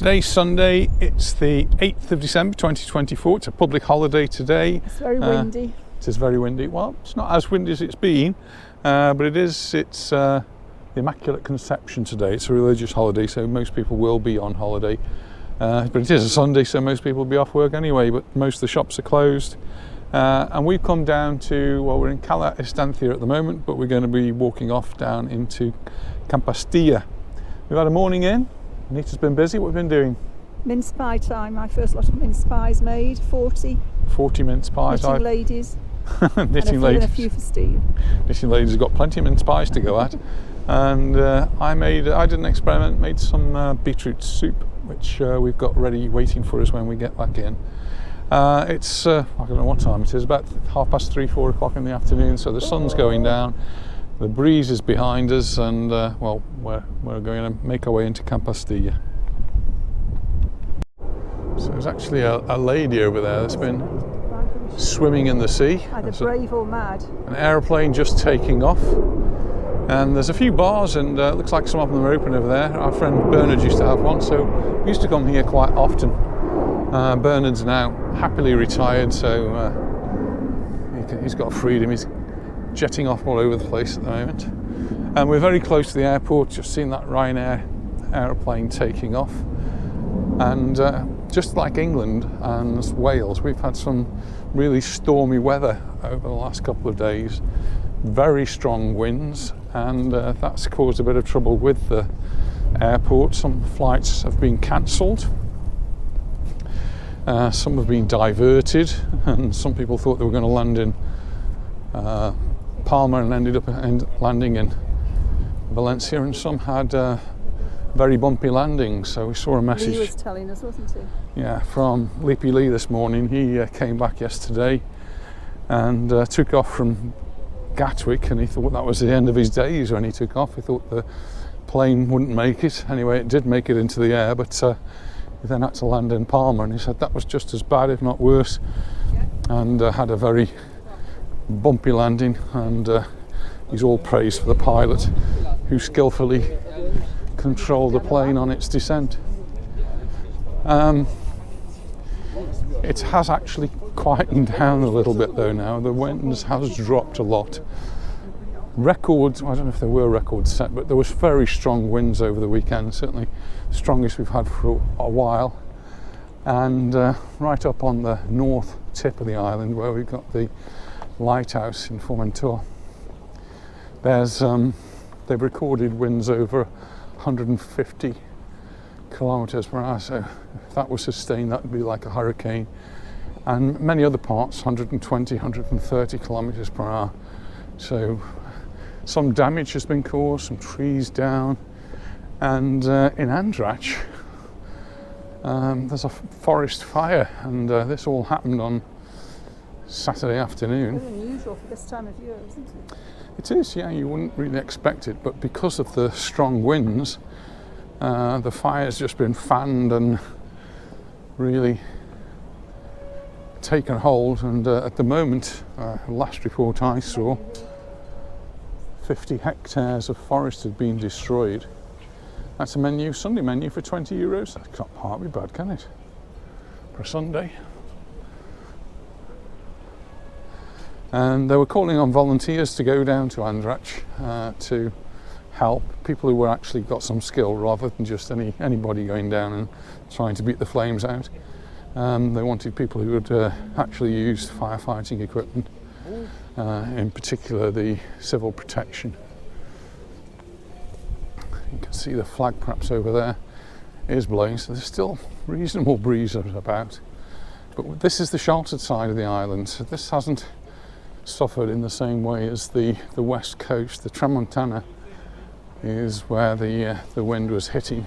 Today's Sunday, it's the 8th of December 2024. It's a public holiday today. It's very windy. It is very windy. Well, it's not as windy as it's been, but it's the Immaculate Conception today. It's a religious holiday, so most people will be on holiday. But it is a Sunday, so most people will be off work anyway, but most of the shops are closed. And we've come down to, well, we're in Can Pastilla at the moment, but we're going to be walking off down into Can Pastilla. We've had a morning in. Anita's been busy. What have we been doing? Mince pie time. My first lot of mince pies made. 40 mince pies. Knitting ladies. Knitting ladies. And a few for Steve. Knitting ladies have got plenty of mince pies to go at. And I did an experiment, made some beetroot soup, which we've got ready waiting for us when we get back in. It's, I don't know what time it is, about 3:30, 4 o'clock in the afternoon, so the sun's going down. The breeze is behind us, and well, we're going to make our way into Can Pastilla. So there's actually a lady over there that's been swimming in the sea. Either brave or mad. An aeroplane just taking off, and there's a few bars, and it looks like some of them are open over there. Our friend Bernard used to have one, so we used to come here quite often. Bernard's now happily retired, so he's got freedom. He's jetting off all over the place at the moment, and we're very close to the airport. Just seen that Ryanair aeroplane taking off, and just like England and Wales, we've had some really stormy weather over the last couple of days, very strong winds, and that's caused a bit of trouble with the airport. Some flights have been cancelled, some have been diverted, and some people thought they were going to land in Palma and ended up landing in Valencia, and some had very bumpy landings. So we saw a message. Lee was telling us, wasn't he? Yeah, from Leapy Lee this morning. He came back yesterday and took off from Gatwick, and he thought that was the end of his days when he took off. He thought the plane wouldn't make it. Anyway, it did make it into the air, but he then had to land in Palma, and he said that was just as bad, if not worse, and had a very bumpy landing, and he's all praise for the pilot who skillfully controlled the plane on its descent. It has actually quietened down a little bit though now. The winds has dropped a lot. Records, I don't know if there were records set, but there was very strong winds over the weekend, certainly the strongest we've had for a while. And right up on the north tip of the island, where we've got the lighthouse in Formentor, there's they've recorded winds over 150 kilometers per hour, so if that was sustained, that would be like a hurricane. And many other parts 120, 130 kilometers per hour. So some damage has been caused, some trees down, and in Andrach there's a forest fire, and this all happened on Saturday afternoon. Very unusual for this time of year, isn't it? It is, yeah, you wouldn't really expect it, but because of the strong winds, the fire's just been fanned and really taken hold, and at the moment, last report I saw, 50 hectares of forest had been destroyed. That's a Sunday menu for €20. That can't part be bad, can it? For a Sunday. And they were calling on volunteers to go down to Andrach to help people who were actually got some skill, rather than just anybody going down and trying to beat the flames out. They wanted people who had actually used firefighting equipment, in particular the civil protection. You can see the flag perhaps over there is blowing, so there's still reasonable breeze about. But this is the sheltered side of the island, so this hasn't suffered in the same way as the west coast. The Tramontana is where the wind was hitting,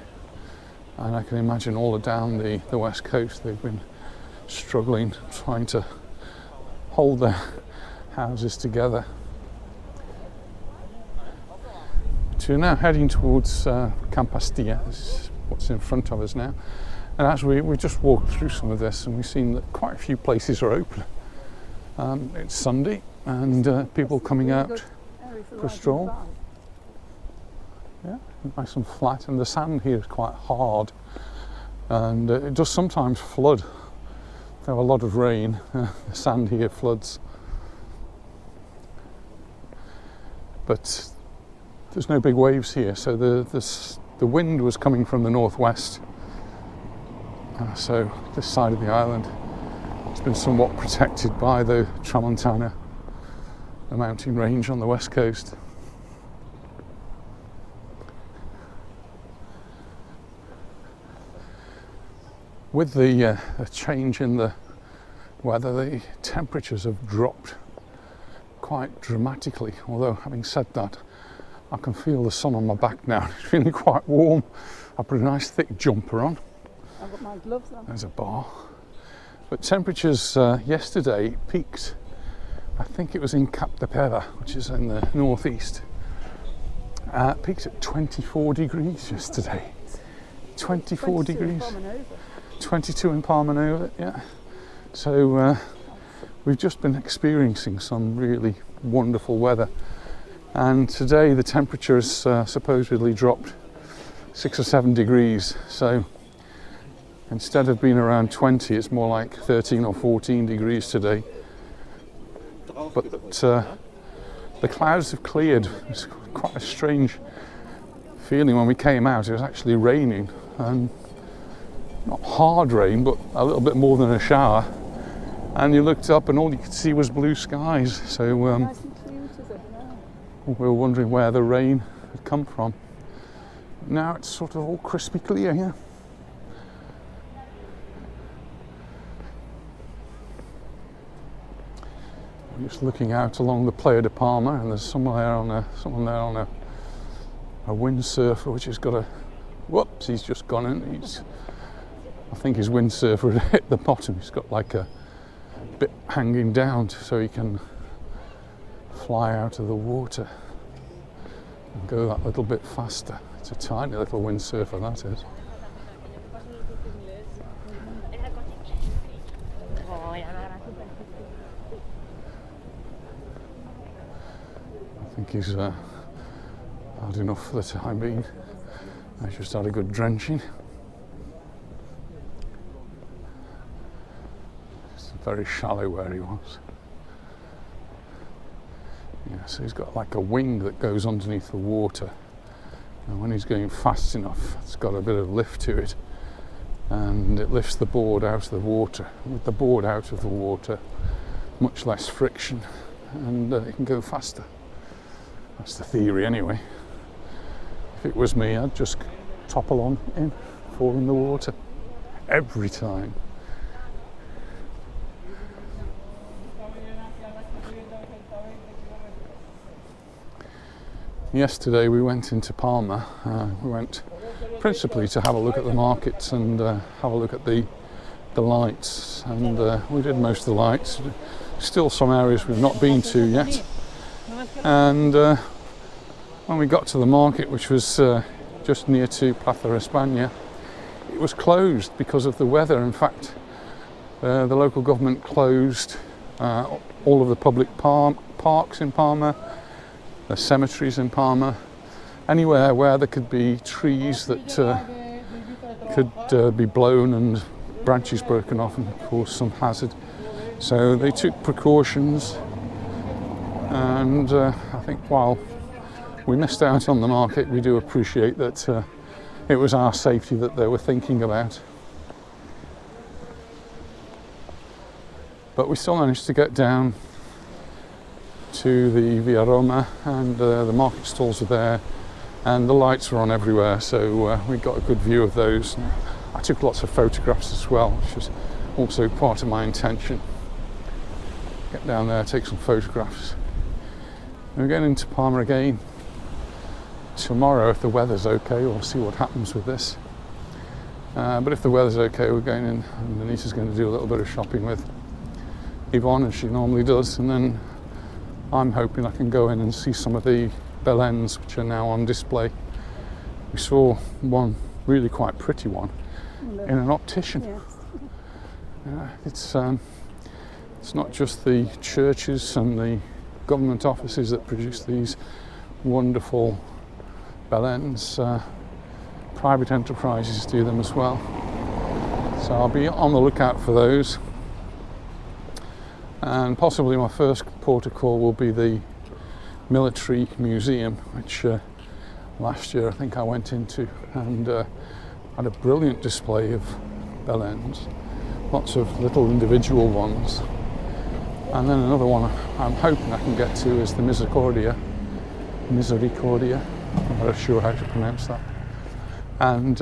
and I can imagine all down the west coast they've been struggling, trying to hold their houses together. So we're now heading towards Can Pastilla. This is what's in front of us now, and as we just walked through some of this, and we've seen that quite a few places are open. It's Sunday, and people coming out for a stroll. Yeah, nice and flat, and the sand here is quite hard. and it does sometimes flood. If we have a lot of rain, the sand here floods. But there's no big waves here, so the wind was coming from the northwest. So this side of the island has been somewhat protected by the Tramontana, the mountain range on the west coast. With the change in the weather, the temperatures have dropped quite dramatically. Although, having said that, I can feel the sun on my back now. It's feeling quite warm. I put a nice thick jumper on. I've got my gloves on. There's a bar. But temperatures yesterday peaked, I think it was in Cap de Pera, which is in the northeast. Peaked at 24 degrees yesterday. 24 degrees. 22 in Palma Nova, yeah. So we've just been experiencing some really wonderful weather. And today the temperature has supposedly dropped 6 or 7 degrees. So instead of being around 20, it's more like 13 or 14 degrees today. But the clouds have cleared. It's quite a strange feeling when we came out. It was actually raining, and not hard rain, but a little bit more than a shower. And you looked up and all you could see was blue skies. So Nice and cute, is it? Yeah. we were wondering where the rain had come from. Now it's sort of all crispy clear here. I'm just looking out along the Playa de Palma, and there's someone there on a windsurfer which has got a. Whoops! He's just gone in. I think his windsurfer had hit the bottom. He's got like a bit hanging down so he can fly out of the water and go that little bit faster. It's a tiny little windsurfer, that is. I think he's had enough for the time being. I just had a good drenching. It's very shallow where he was. Yeah, so he's got like a wing that goes underneath the water, and when he's going fast enough, it's got a bit of lift to it, and it lifts the board out of the water. With the board out of the water, much less friction, and it can go faster. That's the theory anyway. If it was me, I'd just topple on in, fall in the water every time. Yesterday we went into Palma. We went principally to have a look at the markets and have a look at the lights, and we did most of the lights. Still some areas we've not been to yet. And when we got to the market, which was just near to Plaza España, it was closed because of the weather. In fact, the local government closed all of the public parks in Palma, the cemeteries in Palma, anywhere where there could be trees that could be blown and branches broken off and cause some hazard. So they took precautions, and I think while we missed out on the market, we do appreciate that it was our safety that they were thinking about. But we still managed to get down to the Via Roma, and the market stalls are there, and the lights were on everywhere, so we got a good view of those. I took lots of photographs as well, which was also part of my intention. Get down there, take some photographs. We're going into Palma again tomorrow if the weather's okay. We'll see what happens with this. But if the weather's okay, we're going in, and Anita's going to do a little bit of shopping with Yvonne, as she normally does, and then I'm hoping I can go in and see some of the Belens which are now on display. We saw one really quite pretty one in an optician. Yes. It's not just the churches and the government offices that produce these wonderful Belens. Private enterprises do them as well. So I'll be on the lookout for those. And possibly my first port of call will be the military museum, which last year I think I went into, and had a brilliant display of baleines, lots of little individual ones. And then another one I'm hoping I can get to is the Misericordia. I'm not sure how to pronounce that. And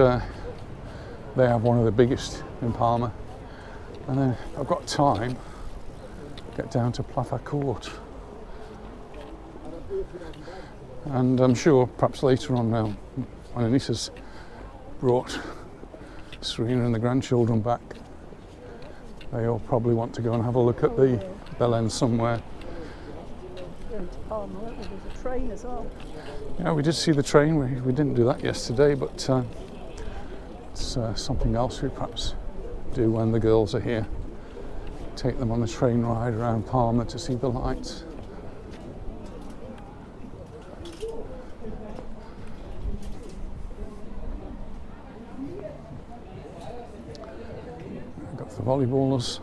they have one of the biggest in Palma. And then if I've got time, get down to Plata Court. And I'm sure perhaps later on now, when Anita's brought Serena and the grandchildren back, they all probably want to go and have a look at the baleines somewhere. Going to Palma, there's a train as well. Yeah, we did see the train. We didn't do that yesterday, but it's something else we perhaps do when the girls are here. Take them on the train ride around Palma to see the lights. I've got the volleyballers'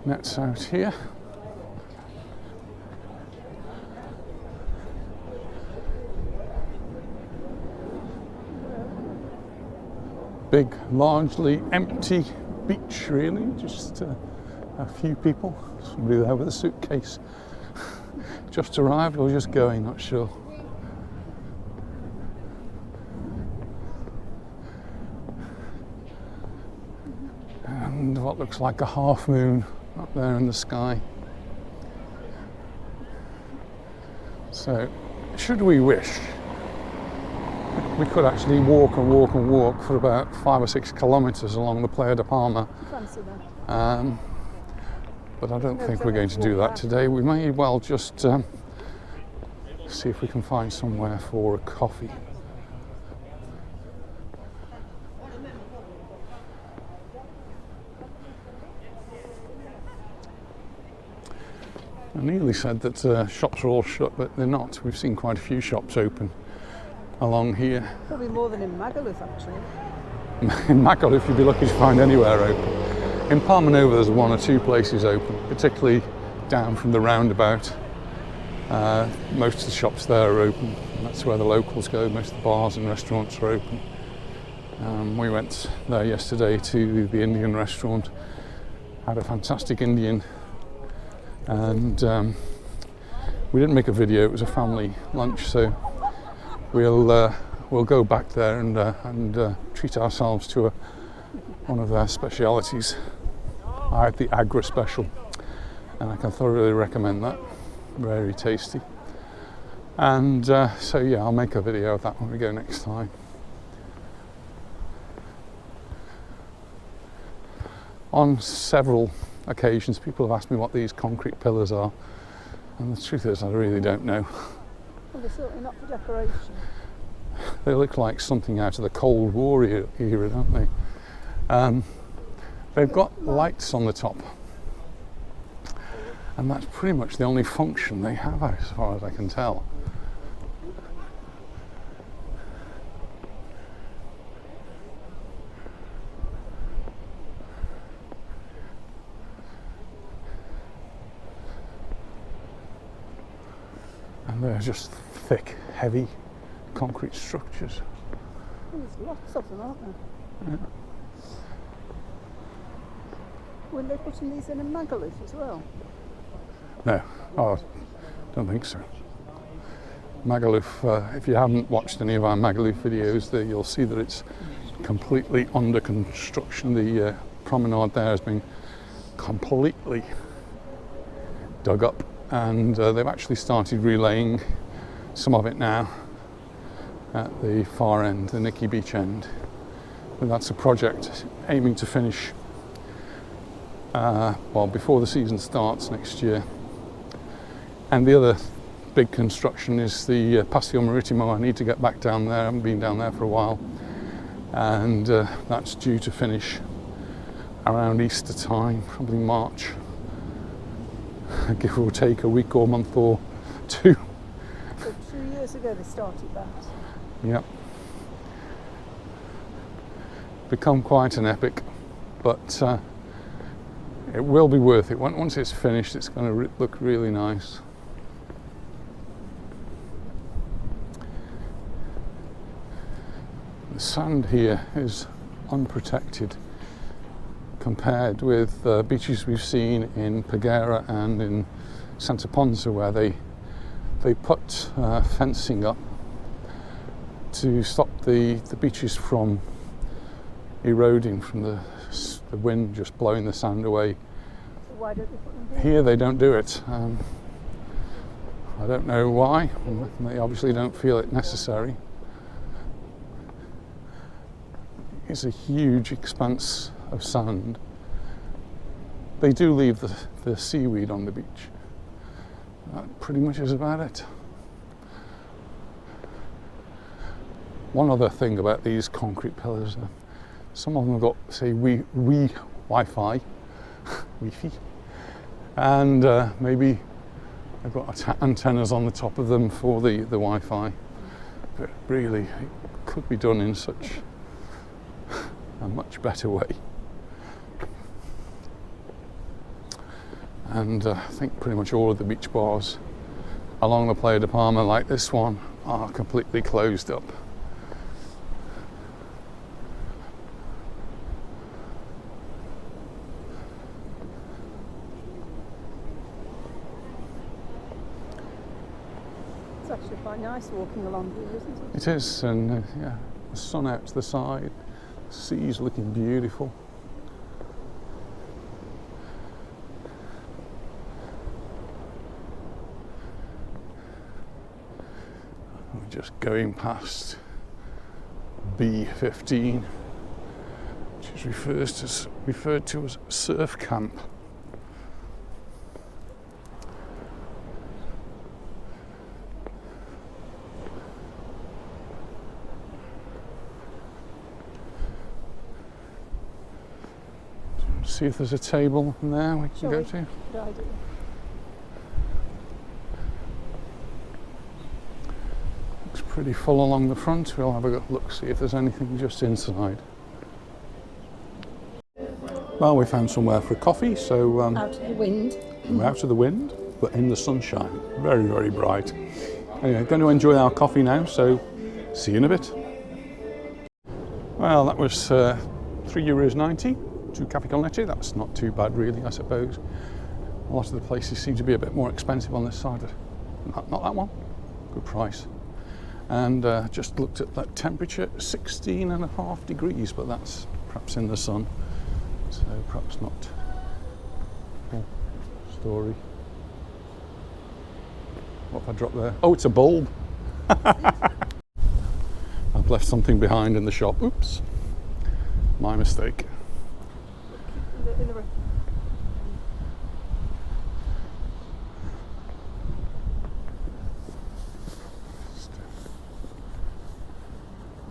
nets out here. Big, largely empty beach, really. Just a few people. Somebody there with a suitcase. Just arrived or just going, not sure. And what looks like a half moon up there in the sky. So, should we wish, we could actually walk and walk and walk for about 5 or 6 kilometres along the Playa de Palma. Fancy that. But I don't think we're going to do that today. We may well just see if we can find somewhere for a coffee. I nearly said that shops are all shut, but they're not. We've seen quite a few shops open along here. Probably more than in Magaluf, actually. In Magaluf, you'd be lucky to find anywhere open. In Palma Nova, there's 1 or 2 places open, particularly down from the roundabout. Most of the shops there are open. That's where the locals go. Most of the bars and restaurants are open. We went there yesterday to the Indian restaurant, had a fantastic Indian, and we didn't make a video. It was a family lunch, so we'll go back there and treat ourselves to one of their specialities. I had the Agra special, and I can thoroughly recommend that. Very tasty. And so yeah, I'll make a video of that when we go next time. On several occasions, people have asked me what these concrete pillars are, and the truth is I really don't know. Well, they're certainly not for decoration. They look like something out of the Cold War era, don't they? They've got lights on the top, and that's pretty much the only function they have, as far as I can tell. And they're just thick, heavy concrete structures. There's lots of them, aren't there? Yeah. Were they putting these in Magaluf as well? No, don't think so. Magaluf, if you haven't watched any of our Magaluf videos, you'll see that it's completely under construction. The promenade there has been completely dug up, and they've actually started relaying some of it now at the far end, the Nikki Beach end. But that's a project aiming to finish before the season starts next year. And the other big construction is the Paseo Maritimo. I need to get back down there. I haven't been down there for a while, and that's due to finish around Easter time, probably March, give or take a week or month or 2. So 2 years ago they started that. Yep. Become quite an epic. but it will be worth it. Once it's finished, it's going to look really nice. The sand here is unprotected compared with beaches we've seen in Peguera and in Santa Ponsa, where they put fencing up to stop the beaches from eroding from the wind just blowing the sand away. So why don't they put them here? Here they don't do it. I don't know why. They obviously don't feel it necessary. It's a huge expanse of sand. They do leave the seaweed on the beach. That pretty much is about it. One other thing about these concrete pillars, some of them have got, say, Wi-Fi, Wi-Fi, and maybe they've got antennas on the top of them for the Wi-Fi. But really, it could be done in such a much better way. And I think pretty much all of the beach bars along the Playa de Palma, like this one, are completely closed up. It's actually quite nice walking along here, isn't it? It is, and yeah, the sun out to the side, the sea's looking beautiful. We're just going past B15, which is referred to as surf camp. See if there's a table in there we can go to. Good idea. Looks pretty full along the front. We'll have a look, see if there's anything just inside. Well, we found somewhere for a coffee, so Out of the wind. we're out of the wind, but in the sunshine. Very, very bright. Anyway, going to enjoy our coffee now, so see you in a bit. Well, that was €3.90. 2 caffè con leche. That's not too bad really, I suppose. A lot of the places seem to be a bit more expensive on this side. Not that one. Good price. And just looked at that temperature, 16.5 degrees, but that's perhaps in the sun, so perhaps not full story. What have I dropped there? Oh, it's a bulb. I've left something behind in the shop. Oops, my mistake. In the room.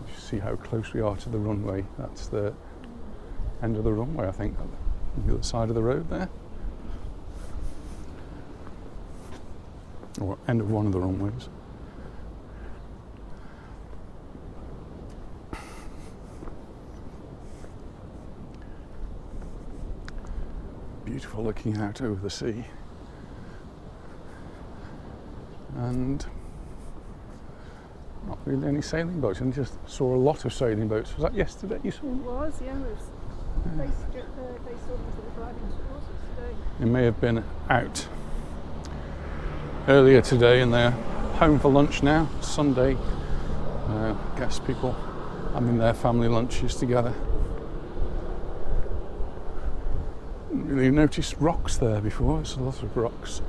You see how close we are to the runway. That's the end of the runway, I think, on the other side of the road there. Or end of one of the runways. Beautiful looking out over the sea. And not really any sailing boats. I just saw a lot of sailing boats. Was that yesterday you saw? It was, yeah. They saw them to the driving shores today. It may have been out earlier today and they're home for lunch now, Sunday. I guess people having their family lunches together. Didn't really notice rocks there before. There's a lot of rocks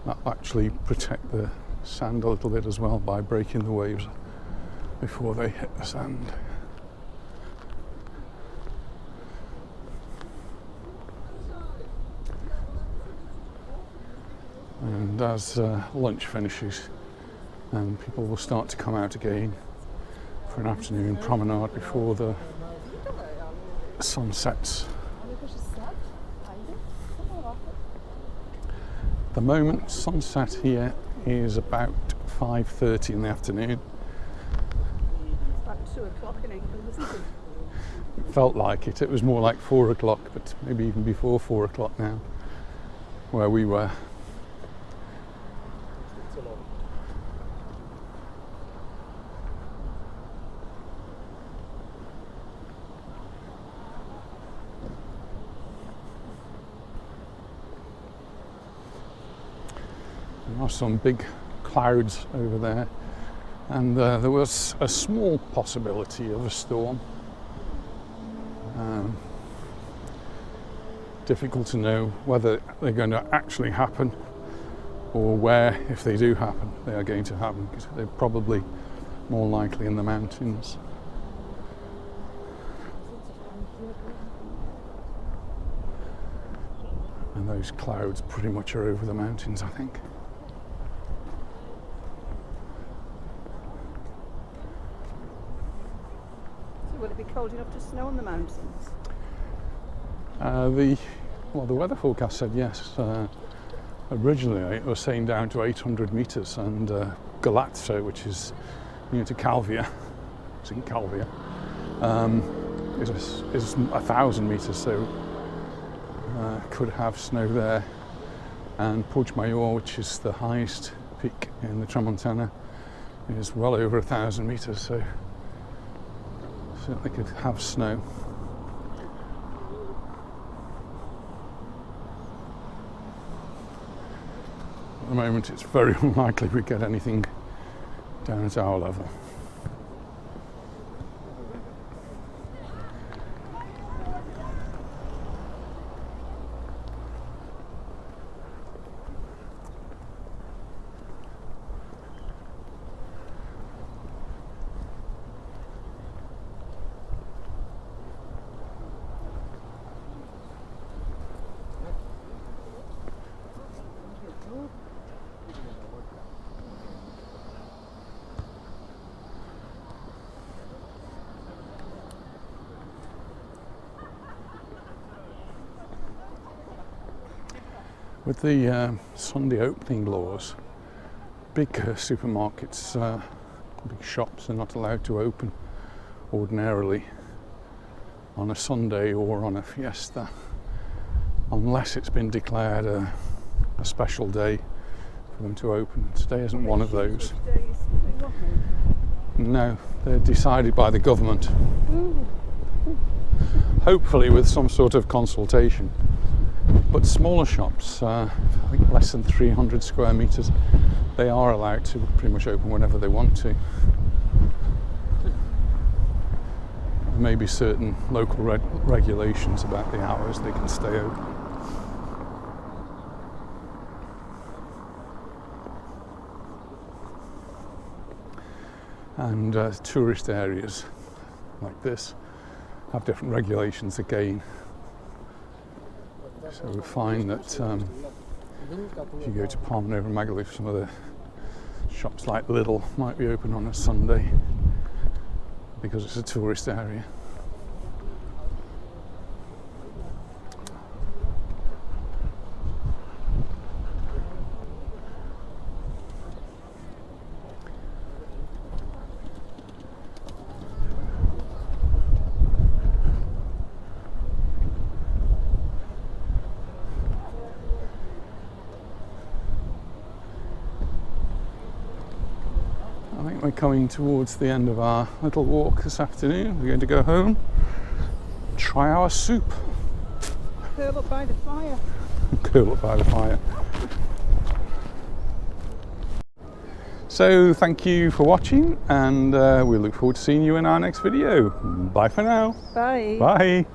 that actually protect the sand a little bit as well by breaking the waves before they hit the sand. And as lunch finishes, people will start to come out again for an afternoon promenade before the sun sets. The moment sunset here is about 5:30 in the afternoon. It's about 2 o'clock in England, isn't it? It felt like it. It was more like 4 o'clock, but maybe even before 4 o'clock now, where we were. There are some big clouds over there, and there was a small possibility of a storm. Difficult to know whether they're going to actually happen or where, if they do happen, they are going to happen, because they're probably more likely in the mountains. And those clouds pretty much are over the mountains, I think. So will it be cold enough to snow on the mountains? The weather forecast said yes. Originally it was saying down to 800 metres, and Galazzo, which is near to Calvia, it's in Calvia, is 1,000 metres, so could have snow there. And Puigmayor, which is the highest peak in the Tramontana, is well over 1,000 metres, so certainly could have snow. At the moment it's very unlikely we get anything down at our level. With the Sunday opening laws, big supermarkets, big shops are not allowed to open ordinarily on a Sunday or on a fiesta, unless it's been declared a special day for them to open. Today isn't one of those. No, they're decided by the government. Hopefully with some sort of consultation. But smaller shops, I think less than 300 square metres, they are allowed to pretty much open whenever they want to. There may be certain local regulations about the hours they can stay open. And tourist areas like this have different regulations again. So we find that if you go to Palma Nova and Magaluf, some of the shops like Lidl might be open on a Sunday because it's a tourist area. I think we're coming towards the end of our little walk this afternoon. We're going to go home, try our soup. Curl up by the fire. Curl up by the fire. So thank you for watching, and we look forward to seeing you in our next video. Bye for now. Bye. Bye.